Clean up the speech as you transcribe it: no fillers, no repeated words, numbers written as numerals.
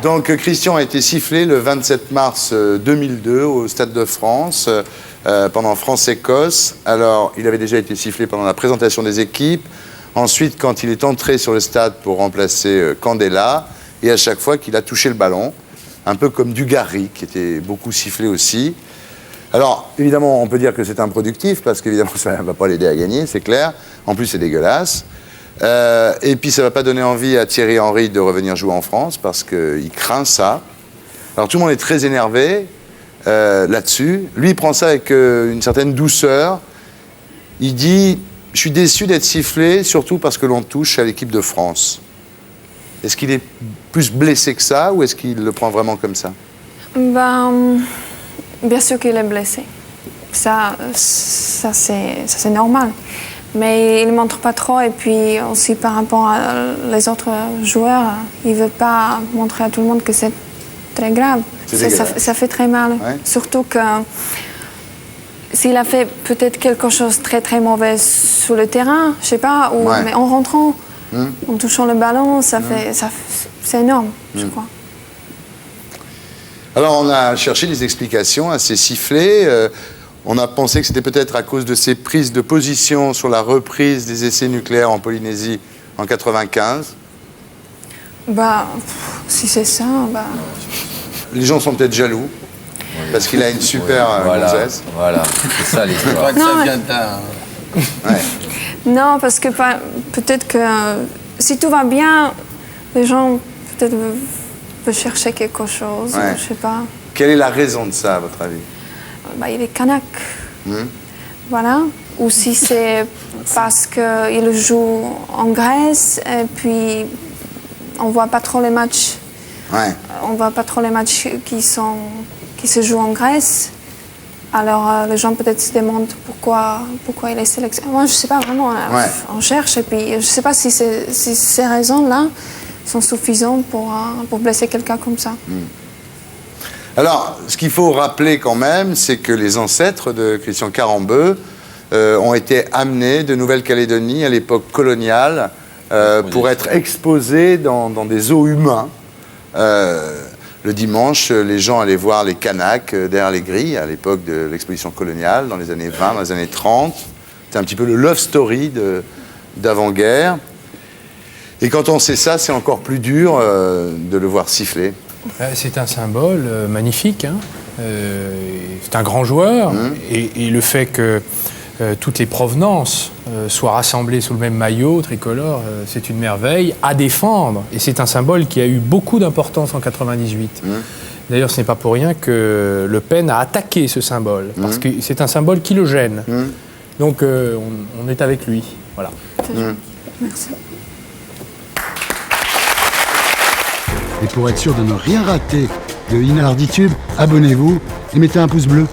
Donc Christian a été sifflé le 27 mars 2002 au Stade de France pendant France-Écosse. Alors, il avait déjà été sifflé pendant la présentation des équipes. Ensuite, quand il est entré sur le stade pour remplacer Candela. Et à chaque fois qu'il a touché le ballon. Un peu comme Dugarry, qui était beaucoup sifflé aussi. Alors, évidemment, on peut dire que c'est improductif, parce qu'évidemment, ça ne va pas l'aider à gagner, c'est clair. En plus, c'est dégueulasse. Et puis, ça ne va pas donner envie à Thierry Henry de revenir jouer en France, parce qu'il craint ça. Alors, tout le monde est très énervé là-dessus. Lui, il prend ça avec une certaine douceur. Il dit « Je suis déçu d'être sifflé, surtout parce que l'on touche à l'équipe de France ». Est-ce qu'il est plus blessé que ça, ou est-ce qu'il le prend vraiment comme ça? Bien sûr qu'il est blessé. Ça c'est normal. Mais il ne montre pas trop. Et puis aussi par rapport à les autres joueurs, il ne veut pas montrer à tout le monde que c'est très grave. Ça fait très mal. Ouais. Surtout que s'il a fait peut-être quelque chose de très très mauvais sur le terrain, je ne sais pas, ou, mais en rentrant, en touchant le ballon, c'est énorme, je crois. Alors, on a cherché des explications à ces sifflets. On a pensé que c'était peut-être à cause de ses prises de position sur la reprise des essais nucléaires en Polynésie en 95. Si c'est ça, Les gens sont peut-être jaloux, parce qu'il a une super gonzesse. Voilà, c'est ça l'histoire. Ça vient Non, parce que peut-être que si tout va bien, les gens peut-être veulent chercher quelque chose, je sais pas. Quelle est la raison de ça, à votre avis? Il est kanak. Voilà. Ou si c'est parce qu'il joue en Grèce et puis on voit pas trop les matchs. On voit pas trop les matchs qui se jouent en Grèce. Alors les gens peut-être se demandent pourquoi il est sélectionné. Moi je sais pas vraiment. On cherche et puis je sais pas si ces raisons-là sont suffisantes pour blesser quelqu'un comme ça. Alors, ce qu'il faut rappeler quand même, c'est que les ancêtres de Christian Karembeu ont été amenés de Nouvelle-Calédonie à l'époque coloniale pour être exposés dans des zoos humains. Le dimanche, les gens allaient voir les Kanaks derrière les grilles à l'époque de l'exposition coloniale, dans les années 20, dans les années 30. C'est un petit peu le love story d'avant-guerre. Et quand on sait ça, c'est encore plus dur de le voir siffler. C'est un symbole magnifique. C'est un grand joueur. Et le fait que toutes les provenances soient rassemblées sous le même maillot tricolore, c'est une merveille à défendre. Et c'est un symbole qui a eu beaucoup d'importance en 98. D'ailleurs, ce n'est pas pour rien que Le Pen a attaqué ce symbole, parce que c'est un symbole qui le gêne. Donc, on est avec lui. Voilà. Merci. Et pour être sûr de ne rien rater de Inarditube, abonnez-vous et mettez un pouce bleu.